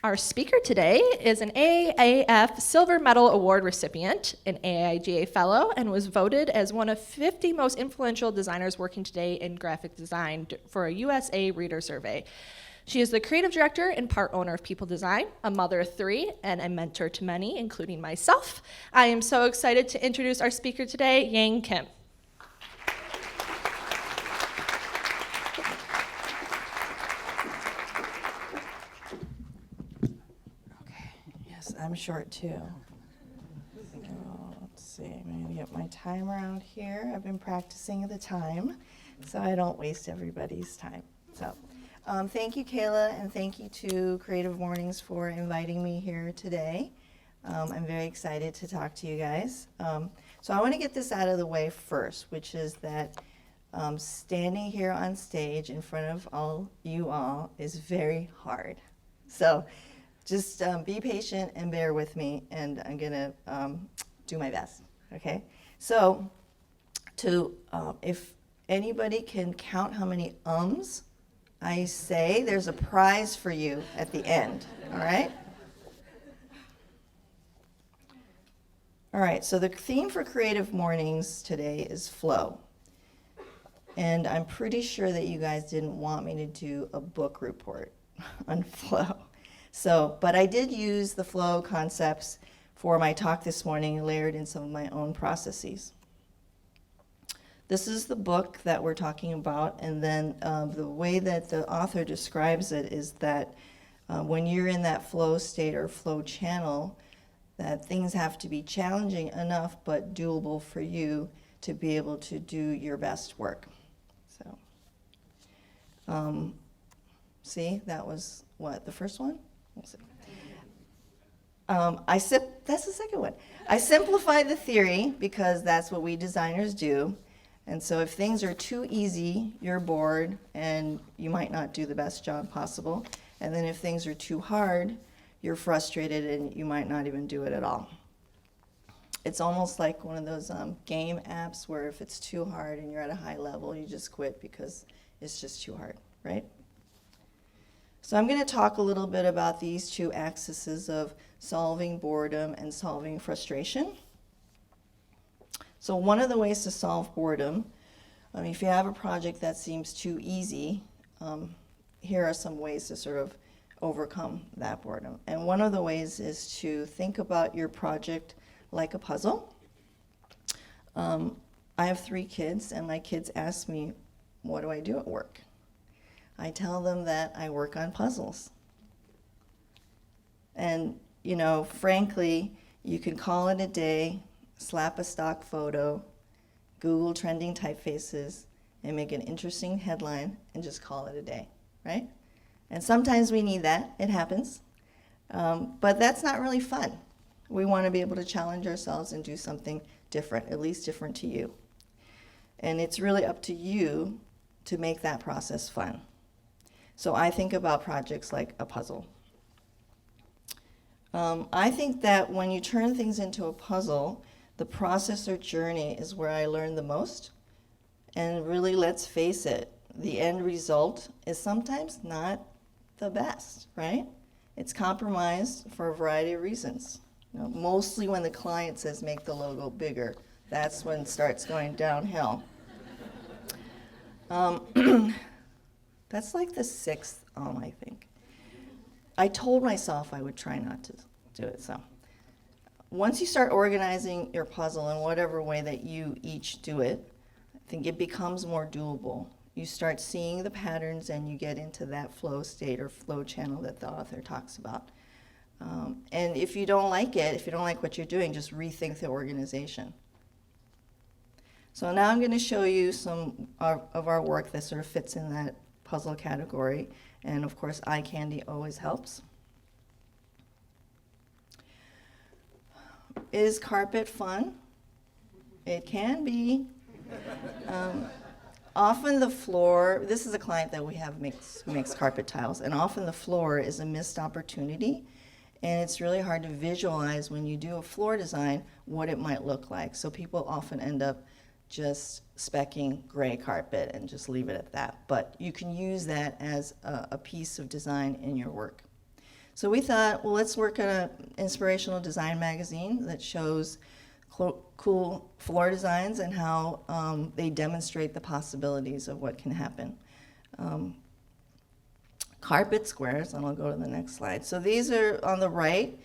Our speaker today is an AAF Silver Medal Award recipient, an AIGA Fellow, and was voted as one of 50 most influential designers working today in graphic design for a USA Reader Survey. She is the creative director and part owner of People Design, a mother of 3, and a mentor to many, including myself. I am so excited to introduce our speaker today, Yang Kim. I'm short too. Let's see, I'm gonna get my time around here. I've been practicing the time so I don't waste everybody's time. So thank you, Kayla, and thank you to Creative Mornings for inviting me here today. I'm very excited to talk to you guys. So I want to get this out of the way first, which is that standing here on stage in front of you all is very hard. So just be patient and bear with me, and I'm gonna do my best, okay? So if anybody can count how many ums I say, there's a prize for you at the end, all right? All right, so the theme for Creative Mornings today is flow. And I'm pretty sure that you guys didn't want me to do a book report on flow. But I did use the flow concepts for my talk this morning and layered in some of my own processes. This is the book that we're talking about, and then the way that the author describes it is that when you're in that flow state or flow channel, that things have to be challenging enough but doable for you to be able to do your best work. So, see, that was what, the first one? That's the second one. I simplify the theory because that's what we designers do. And so if things are too easy, you're bored and you might not do the best job possible. And then if things are too hard, you're frustrated and you might not even do it at all. It's almost like one of those game apps where if it's too hard and you're at a high level, you just quit because it's just too hard, right? So I'm going to talk a little bit about these two axes of solving boredom and solving frustration. So one of the ways to solve boredom, if you have a project that seems too easy, here are some ways to sort of overcome that boredom. And one of the ways is to think about your project like a puzzle. I have 3 kids, and my kids ask me, what do I do at work? I tell them that I work on puzzles. And, frankly, you can call it a day, slap a stock photo, Google trending typefaces, and make an interesting headline and just call it a day, right? And sometimes we need that, it happens. But that's not really fun. We want to be able to challenge ourselves and do something different, at least different to you. And it's really up to you to make that process fun. So I think about projects like a puzzle. I think that when you turn things into a puzzle, the process or journey is where I learn the most. And really, let's face it, the end result is sometimes not the best, right? It's compromised for a variety of reasons. Mostly when the client says make the logo bigger, that's when it starts going downhill. That's like the 6th I think. I told myself I would try not to do it. So once you start organizing your puzzle in whatever way that you each do it, I think it becomes more doable. You start seeing the patterns and you get into that flow state or flow channel that the author talks about. And if you don't like it, if you don't like what you're doing, just rethink the organization. So now I'm going to show you some of our work that sort of fits in that puzzle category, and of course eye candy always helps. Is carpet fun? It can be. Often the floor, this is a client that we have who makes carpet tiles, and often the floor is a missed opportunity, and it's really hard to visualize when you do a floor design what it might look like. So people often end up just specking gray carpet and just leave it at that. But you can use that as a piece of design in your work. So we thought, well, let's work on an inspirational design magazine that shows cool floor designs and how they demonstrate the possibilities of what can happen. Carpet squares, and I'll go to the next slide. So these are, on the right,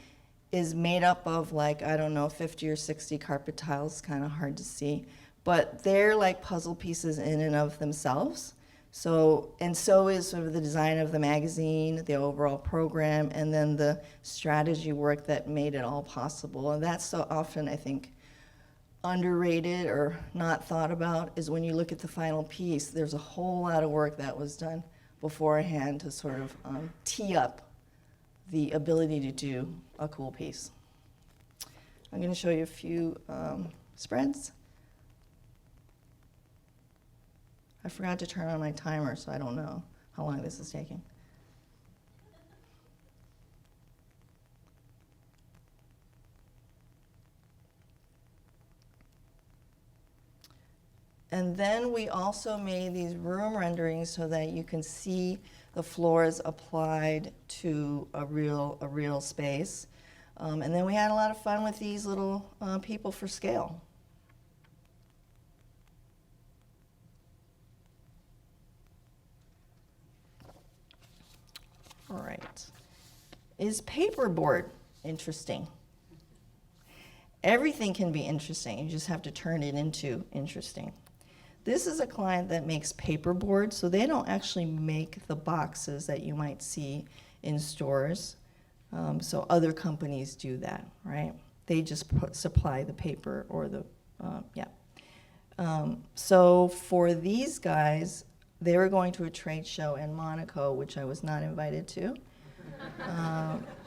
is made up of like, I don't know, 50 or 60 carpet tiles, kind of hard to see. But they're like puzzle pieces in and of themselves. So, and so is sort of the design of the magazine, the overall program, and then the strategy work that made it all possible. And that's so often, I think, underrated or not thought about, is when you look at the final piece, there's a whole lot of work that was done beforehand to sort of tee up the ability to do a cool piece. I'm going to show you a few spreads. I forgot to turn on my timer, so I don't know how long this is taking. And then we also made these room renderings so that you can see the floors applied to a real space. And then we had a lot of fun with these little people for scale. All right. Is paperboard interesting? Everything can be interesting. You just have to turn it into interesting. This is a client that makes paperboard, so they don't actually make the boxes that you might see in stores. So other companies do that, right? They just supply the paper or the, so for these guys, they were going to a trade show in Monaco, which I was not invited to.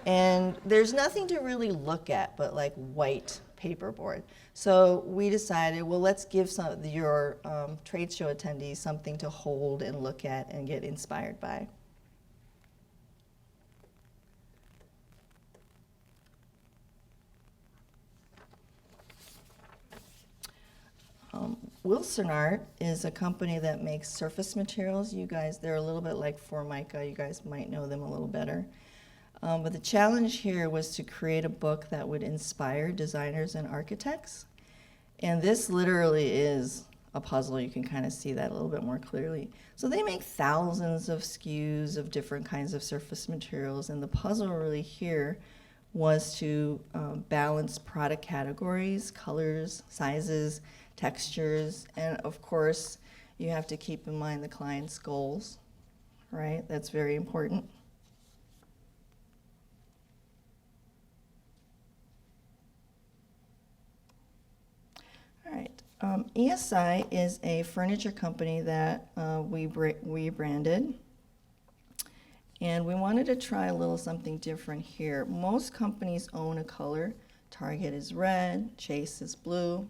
And there's nothing to really look at but like white paperboard. So we decided, well, let's give some of your trade show attendees something to hold and look at and get inspired by. Wilson Art is a company that makes surface materials. You guys, they're a little bit like Formica. You guys might know them a little better. But the challenge here was to create a book that would inspire designers and architects. And this literally is a puzzle. You can kind of see that a little bit more clearly. So they make thousands of SKUs of different kinds of surface materials. And the puzzle really here was to balance product categories, colors, sizes, textures, and of course, you have to keep in mind the client's goals, right? That's very important. All right, ESI is a furniture company that we branded, and we wanted to try a little something different here. Most companies own a color. Target is red, Chase is blue.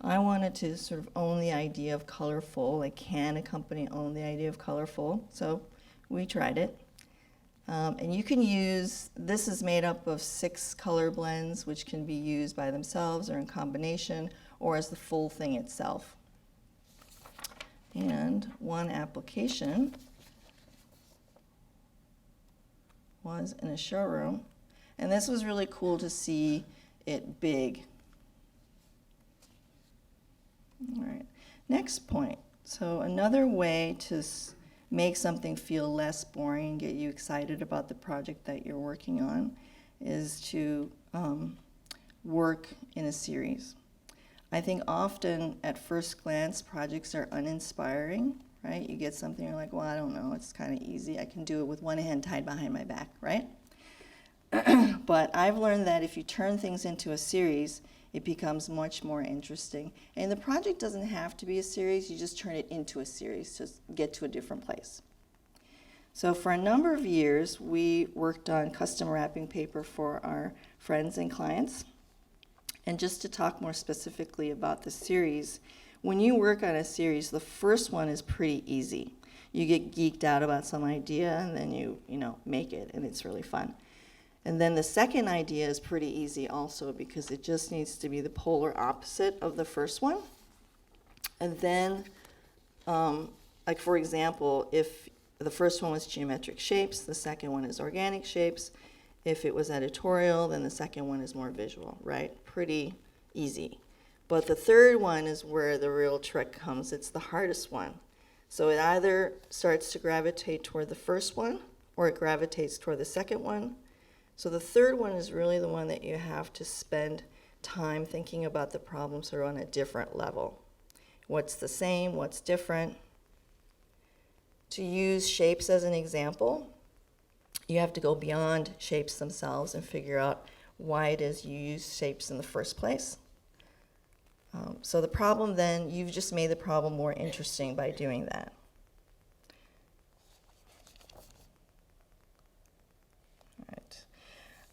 I wanted to sort of own the idea of colorful. Like, can a company own the idea of colorful? So we tried it. And you can use, this is made up of 6 color blends, which can be used by themselves or in combination or as the full thing itself. And one application was in a showroom. And this was really cool to see it big. All right, next point. So another way to make something feel less boring and get you excited about the project that you're working on is to work in a series. I think often at first glance projects are uninspiring, right? You get something, you're like, well, I don't know, it's kind of easy. I can do it with one hand tied behind my back, right? But I've learned that if you turn things into a series, it becomes much more interesting. And the project doesn't have to be a series, you just turn it into a series to get to a different place. So for a number of years, we worked on custom wrapping paper for our friends and clients. And just to talk more specifically about the series, when you work on a series, the first one is pretty easy. You get geeked out about some idea and then you make it, and it's really fun. And then the second idea is pretty easy also because it just needs to be the polar opposite of the first one. And then, like for example, if the first one was geometric shapes, the second one is organic shapes, If it was editorial, then the second one is more visual, right? Pretty easy. But the third one is where the real trick comes. It's the hardest one. So it either starts to gravitate toward the first one, or it gravitates toward the second one. So the third one is really the one that you have to spend time thinking about the problem sort of on a different level. What's the same, what's different? To use shapes as an example, you have to go beyond shapes themselves and figure out why it is you use shapes in the first place. So the problem then, you've just made the problem more interesting by doing that.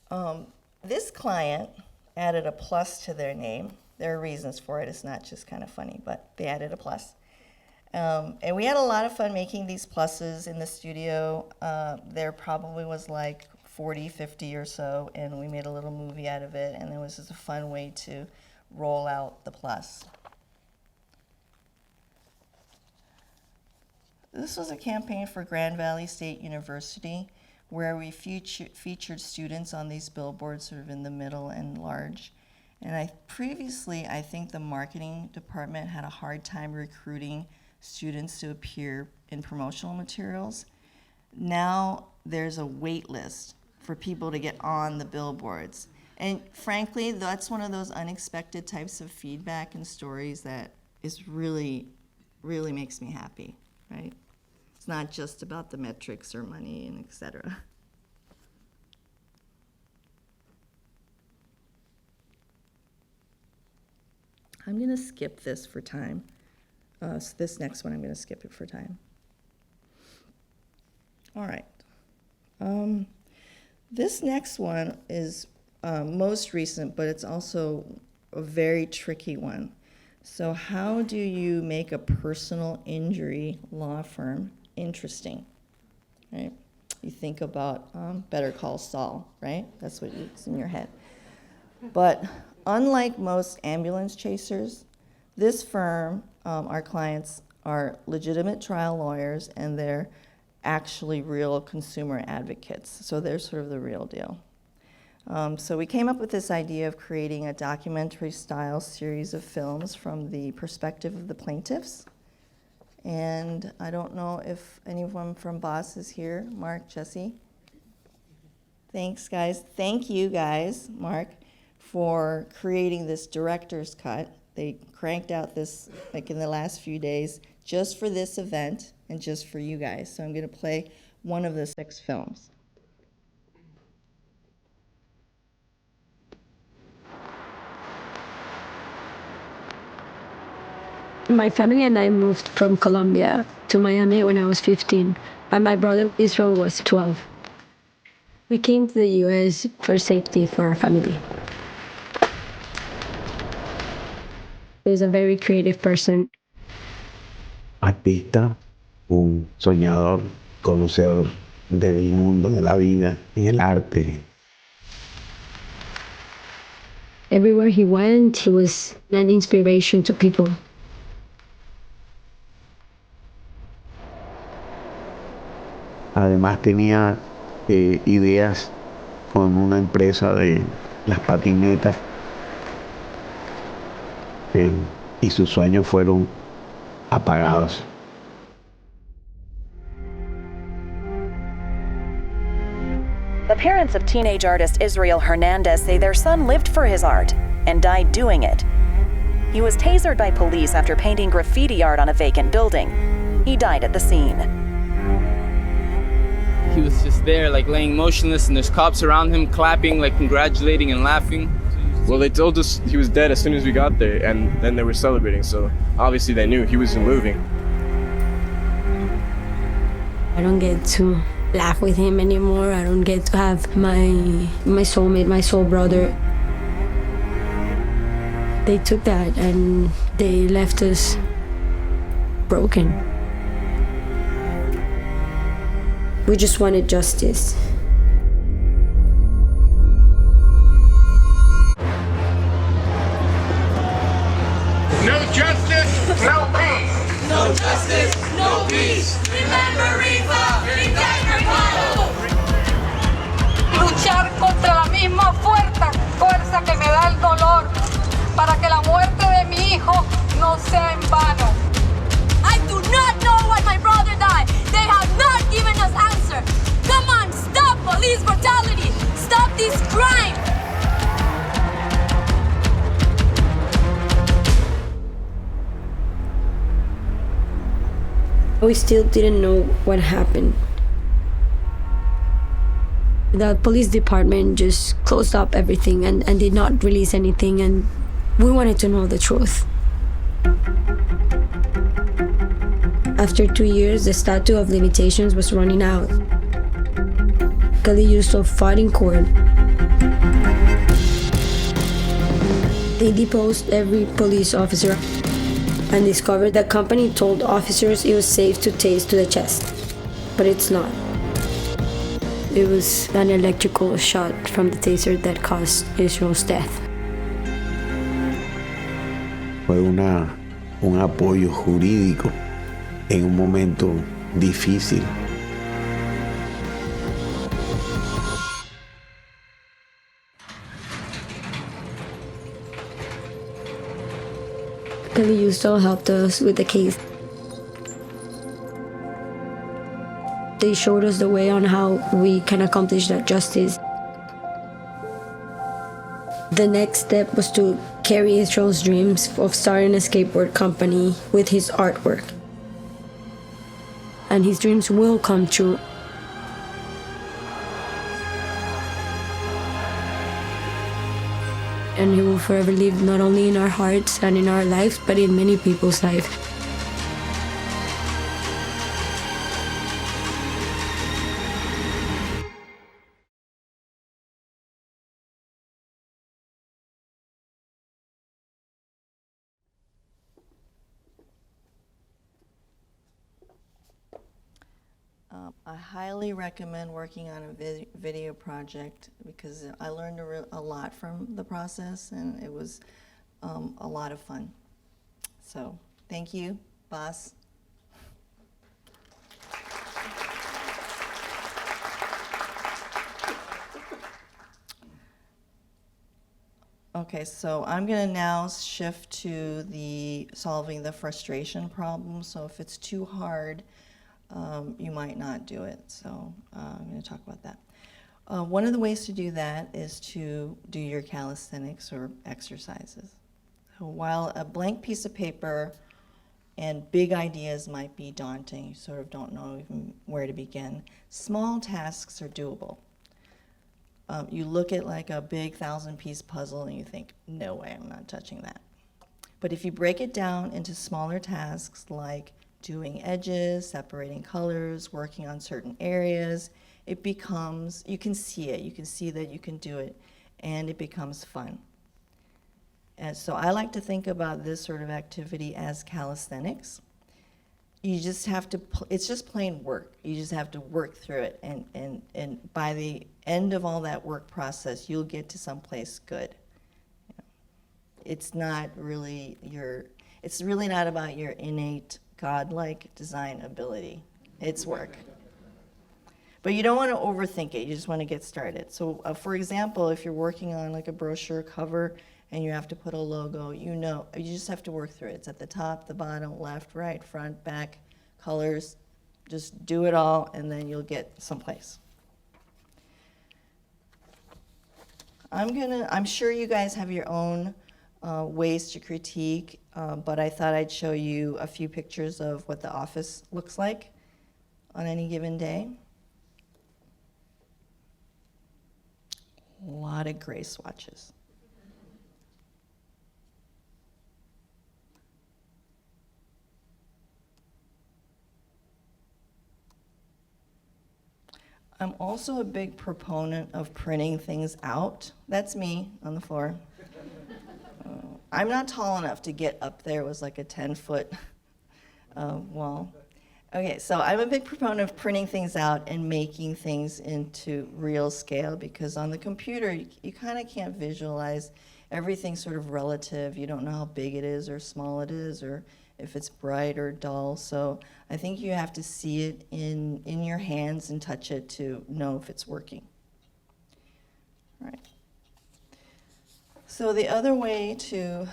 All right. This client added a plus to their name. There are reasons for it. It's not just kind of funny, but they added a plus. And we had a lot of fun making these pluses in the studio. There probably was like 40, 50 or so, and we made a little movie out of it, and it was just a fun way to roll out the plus. This was a campaign for Grand Valley State University where we featured students on these billboards sort of in the middle and large. And I think the marketing department had a hard time recruiting students to appear in promotional materials. Now there's a wait list for people to get on the billboards. And frankly, that's one of those unexpected types of feedback and stories that is really, really makes me happy, right? It's not just about the metrics or money and et cetera. I'm gonna skip this for time. So this next one, I'm gonna skip it for time. All right. This next one is most recent, but it's also a very tricky one. So how do you make a personal injury law firm interesting, right? You think about Better Call Saul, right? That's what's in your head. But unlike most ambulance chasers, this firm, our clients are legitimate trial lawyers, and they're actually real consumer advocates. So they're sort of the real deal. So we came up with this idea of creating a documentary-style series of films from the perspective of the plaintiffs. And I don't know if anyone from BOSS is here. Mark, Jesse? Thanks, guys. Thank you, guys, Mark, for creating this director's cut. They cranked out this, like in the last few days, just for this event and just for you guys. So I'm going to play one of the 6 films. My family and I moved from Colombia to Miami when I was 15, and my brother Israel was 12. We came to the U.S. for safety for our family. He was a very creative person. Artista, un soñador, conocedor del mundo de la vida y el arte. Everywhere he went, he was an inspiration to people. Además tenía ideas con una empresa de las patinetas y sus sueños fueron apagados. The parents of teenage artist Israel Hernandez say their son lived for his art and died doing it. He was tasered by police after painting graffiti art on a vacant building. He died at the scene. He was just there, like laying motionless, and there's cops around him clapping, like congratulating and laughing. Well, they told us he was dead as soon as we got there, and then they were celebrating, so obviously they knew he wasn't moving. I don't get to laugh with him anymore. I don't get to have my soulmate, my soul brother. They took that and they left us broken. We just wanted justice. No justice, no peace. No justice, no peace. Remember, Rifa, indictment, luchar sea en vano. I do not know why my brother died. They have not given us answer. Come on, stop police brutality. Stop this crime. We still didn't know what happened. The police department just closed up everything and did not release anything, and we wanted to know the truth. After 2 years, the statute of limitations was running out. Caliuso fought in court. They deposed every police officer and discovered the company told officers it was safe to tase to the chest, but it's not. It was an electrical shot from the taser that caused Israel's death. Fue un apoyo jurídico en un momento difícil. Caliuso helped us with the case. They showed us the way on how we can accomplish that justice. The next step was to carry Israel's dreams of starting a skateboard company with his artwork. And his dreams will come true. And he will forever live not only in our hearts and in our lives, but in many people's lives. I highly recommend working on a video project because I learned a lot from the process, and it was a lot of fun. So thank you, boss. Okay, so I'm going to now shift to the solving the frustration problem. So if it's too hard, you might not do it. So I'm going to talk about that. One of the ways to do that is to do your calisthenics or exercises. So while a blank piece of paper and big ideas might be daunting, you sort of don't know even where to begin, small tasks are doable. You look at like a big 1,000-piece puzzle and you think, no way, I'm not touching that. But if you break it down into smaller tasks like doing edges, separating colors, working on certain areas, it becomes, you can see it, you can see that you can do it, and it becomes fun. And so I like to think about this sort of activity as calisthenics. You just have to, it's just plain work. You just have to work through it, and by the end of all that work process, you'll get to someplace good. It's not really it's really not about your innate godlike design ability. It's work. But you don't want to overthink it. You just want to get started. So for example, if you're working on like a brochure cover and you have to put a logo, you just have to work through it. It's at the top, the bottom, left, right, front, back, colors. Just do it all and then you'll get someplace. I'm sure you guys have your own ways to critique, but I thought I'd show you a few pictures of what the office looks like on any given day. A lot of gray swatches. I'm also a big proponent of printing things out. That's me on the floor. I'm not tall enough to get up there. It was like a 10-foot wall. Okay, so I'm a big proponent of printing things out and making things into real scale, because on the computer, you kind of can't visualize. Everything's sort of relative. You don't know how big it is or small it is, or if it's bright or dull. So I think you have to see it in your hands and touch it to know if it's working. All right. So the other way to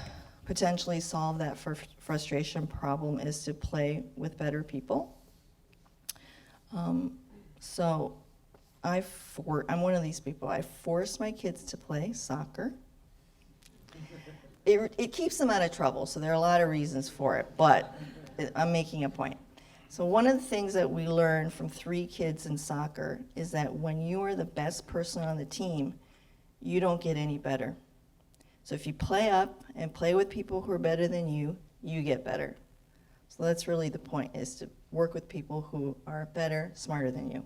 potentially solve that frustration problem is to play with better people. So I'm one of these people. I force my kids to play soccer. It keeps them out of trouble, so there are a lot of reasons for it, but I'm making a point. So one of the things that we learned from 3 kids in soccer is that when you are the best person on the team, you don't get any better. So if you play up and play with people who are better than you, you get better. So that's really the point, is to work with people who are better, smarter than you.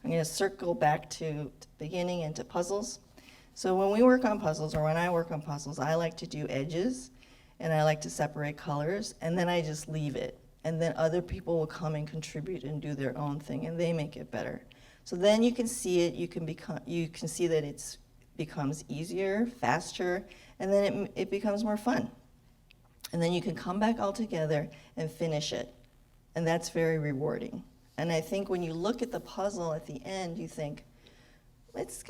I'm going to circle back to the beginning into puzzles. So when we work on puzzles, or when I work on puzzles, I like to do edges, and I like to separate colors, and then I just leave it. And then other people will come and contribute and do their own thing, and they make it better. So then you can see it, you can see that it becomes easier, faster, and then it becomes more fun. And then you can come back all together and finish it. And that's very rewarding. And I think when you look at the puzzle at the end, you think, it's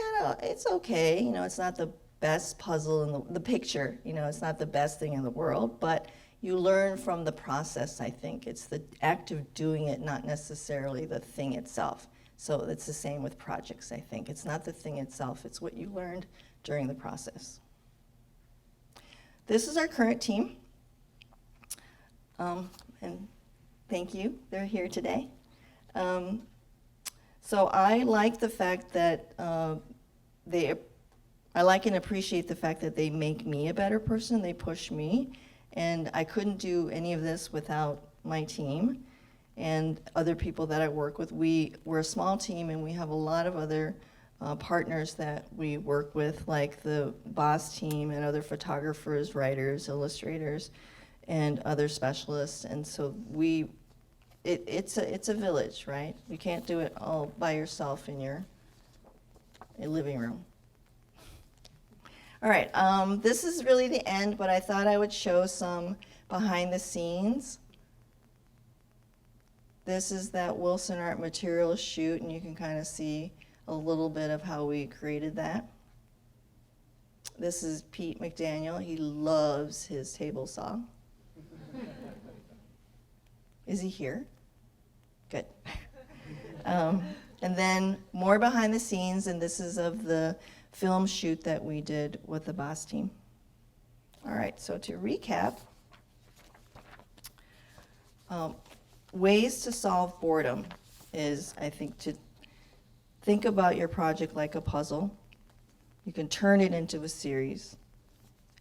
okay, it's not the best puzzle in the picture, it's not the best thing in the world, but you learn from the process, I think. It's the act of doing it, not necessarily the thing itself. So it's the same with projects, I think. It's not the thing itself, it's what you learned during the process. This is our current team. And thank you, they're here today. So I like the fact that I like and appreciate the fact that they make me a better person, they push me, and I couldn't do any of this without my team and other people that I work with. We're a small team, and we have a lot of other partners that we work with, like the boss team and other photographers, writers, illustrators, and other specialists. And so it's a village, right? You can't do it all by yourself in your living room. All right, this is really the end, but I thought I would show some behind the scenes. This is that Wilson Art Materials shoot, and you can kind of see a little bit of how we created that. This is Pete McDaniel. He loves his table saw. Is he here? Good. And then more behind the scenes, and this is of the film shoot that we did with the boss team. All right, so to recap, ways to solve boredom is, I think, to think about your project like a puzzle. You can turn it into a series,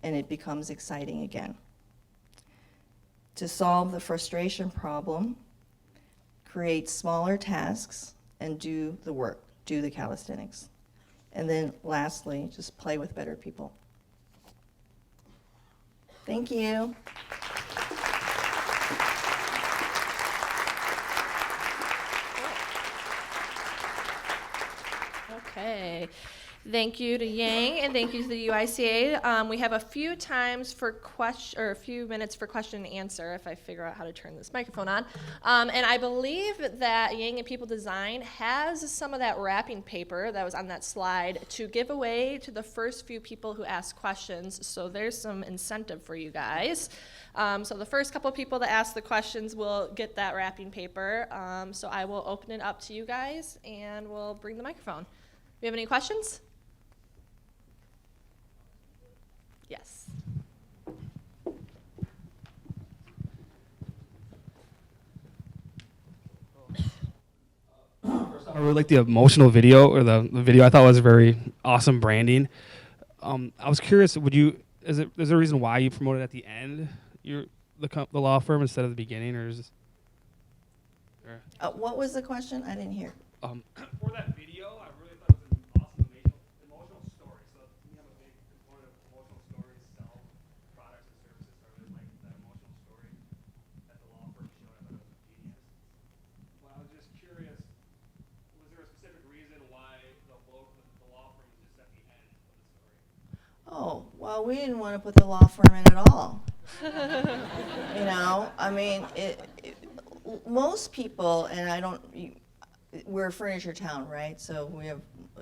and it becomes exciting again. To solve the frustration problem, create smaller tasks and do the work, do the calisthenics. And then lastly, just play with better people. Thank you. Okay. Thank you to Yang, and thank you to the UICA. We have a few minutes for question and answer, if I figure out how to turn this microphone on. And I believe that Yang and People Design has some of that wrapping paper that was on that slide to give away to the first few people who ask questions. So there's some incentive for you guys. So the first couple of people that ask the questions will get that wrapping paper. So I will open it up to you guys, and we'll bring the microphone. Do you have any questions? Yes. I really like the emotional video, or the video I thought was very awesome branding. I was curious, is there a reason why you promoted at the end the law firm instead of the beginning, or is this, What was the question? I didn't hear. for that video, I really thought it was an awesome emotional story. So we have a big component of emotional stories, sell products and services. So I really like that emotional story that the law firm showed. I thought it was genius. Well, I was just curious, was there a specific reason why the law firm was just at the end of the story? Oh, well, we didn't want to put the law firm in at all. I mean, most people, and we're a furniture town, right? So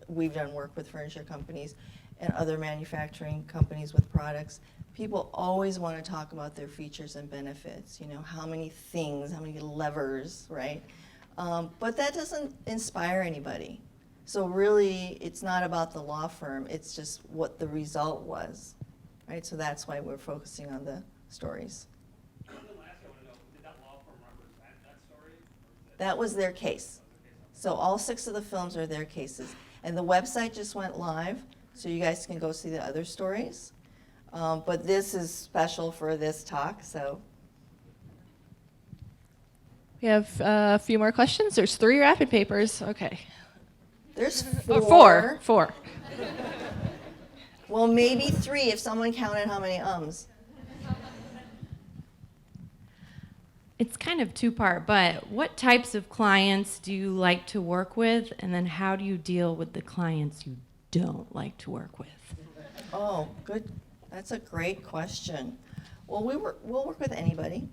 we've done work with furniture companies and other manufacturing companies with products. people always want to talk about their features and benefits, you know, how many things, how many levers, right? But that doesn't inspire anybody. So really, it's not about the law firm, it's just what the result was, right? So that's why we're focusing on the stories. And then lastly, I want to know, did that law firm represent that story? Or That was their case. So all 6 of the films are their cases. And the website just went live, so you guys can go see the other stories. But this is special for this talk, so. We have a few more questions. There's 3 rapid papers. Okay. There's Oh, 4. Well, maybe 3 if someone counted how many ums. It's kind of 2-part, but what types of clients do you like to work with, and then how do you deal with the clients you don't like to work with? Oh, good. That's a great question. Well, we'll work with anybody.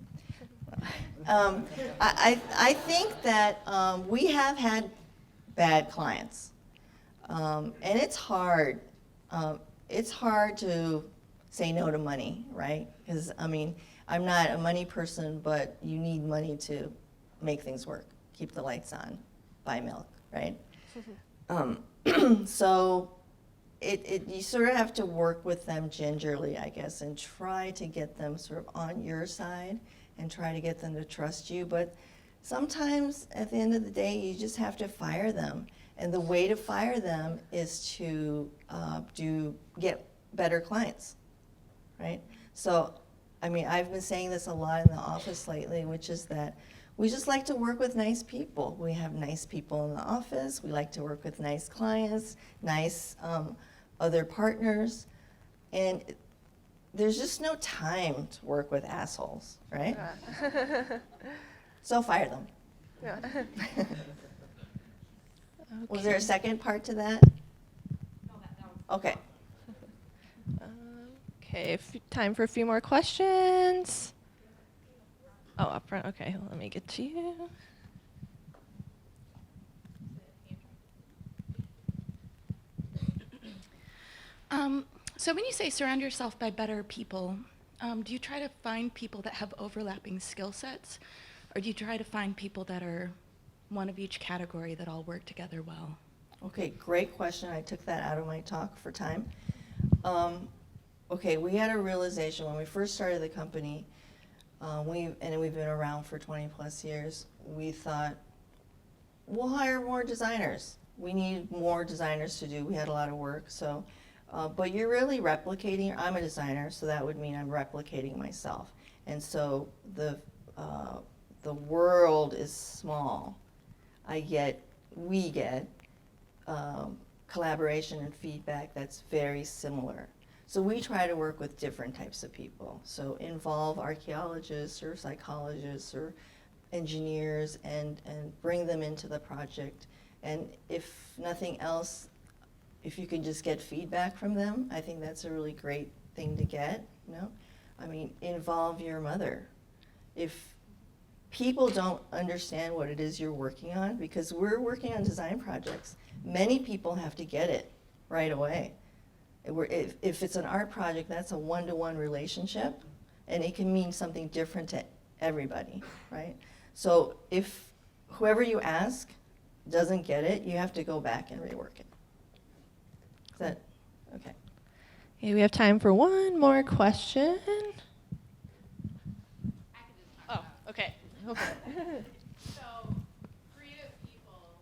I think that we have had bad clients, and it's hard. It's hard to say no to money, right? Because I mean, I'm not a money person, but you need money to make things work, keep the lights on, buy milk, right? So you sort of have to work with them gingerly, I guess, and try to get them sort of on your side and try to get them to trust you. But sometimes at the end of the day, you just have to fire them. And the way to fire them is to get better clients, right? So, I mean, I've been saying this a lot in the office lately, which is that we just like to work with nice people. We have nice people in the office. We like to work with nice clients, nice other partners. And there's just no time to work with assholes, right? Yeah. So fire them. Yeah. Was there a second part to that? No, that was Okay. Okay, time for a few more questions. Oh, up front. Okay, let me get to you. So when you say surround yourself by better people, do you try to find people that have overlapping skill sets, or do you try to find people that are one of each category that all work together well? Okay, great question. I took that out of my talk for time. Okay, we had a realization when we first started the company, we've been around for 20 plus years. We thought, we'll hire more designers. We need more designers to do. We had a lot of work, so. But you're really replicating. I'm a designer, so that would mean I'm replicating myself. And so the world is small. We get collaboration and feedback that's very similar. So we try to work with different types of people. So involve archaeologists or psychologists or engineers and bring them into the project. And if nothing else, if you can just get feedback from them, I think that's a really great thing to get, you know? I mean, involve your mother. If people don't understand what it is you're working on, because we're working on design projects, many people have to get it right away. If it's an art project, that's a one-to-one relationship, and it can mean something different to everybody, right? So if whoever you ask doesn't get it, you have to go back and rework it. Is that okay? Okay, we have time for one more question. Oh, okay. Go for it. So, creative people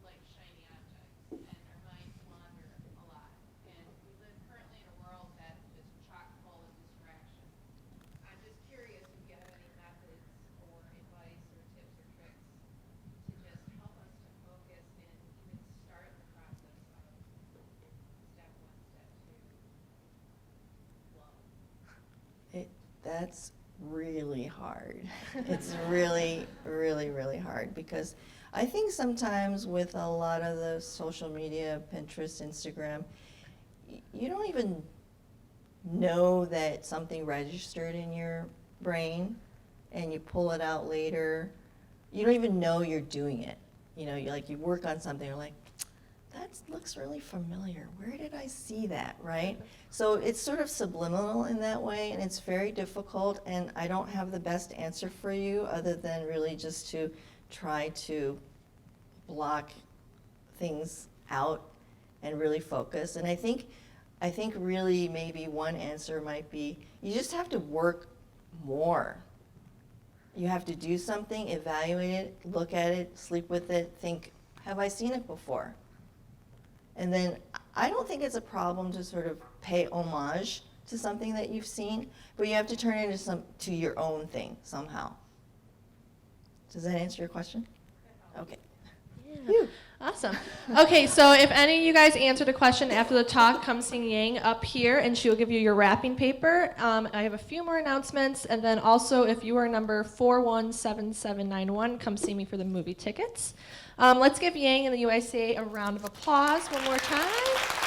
like shiny objects, and our minds wander a lot. And we live currently in a world that is chock full of distraction. I'm just curious if you have any methods or advice or tips or tricks to just help us to focus and even start the process of step 1, step 2, flow. That's really hard. It's really, really, really hard because I think sometimes with a lot of the social media, Pinterest, Instagram, you don't even know that something registered in your brain and you pull it out later. You don't even know you're doing it. You know, you work on something, you're like, that looks really familiar. Where did I see that, right? So it's sort of subliminal in that way, and it's very difficult, and I don't have the best answer for you other than really just to try to block things out and really focus. And I think really maybe one answer might be you just have to work more. You have to do something, evaluate it, look at it, sleep with it, think, have I seen it before? And then I don't think it's a problem to sort of pay homage to something that you've seen, but you have to turn it into your own thing somehow. Does that answer your question? Okay. Yeah. Awesome. Okay, so if any of you guys answered a question after the talk, come see Yang up here, and she'll give you your wrapping paper. I have a few more announcements, and then also if you are number 417791, come see me for the movie tickets. Let's give Yang and the UICA a round of applause one more time.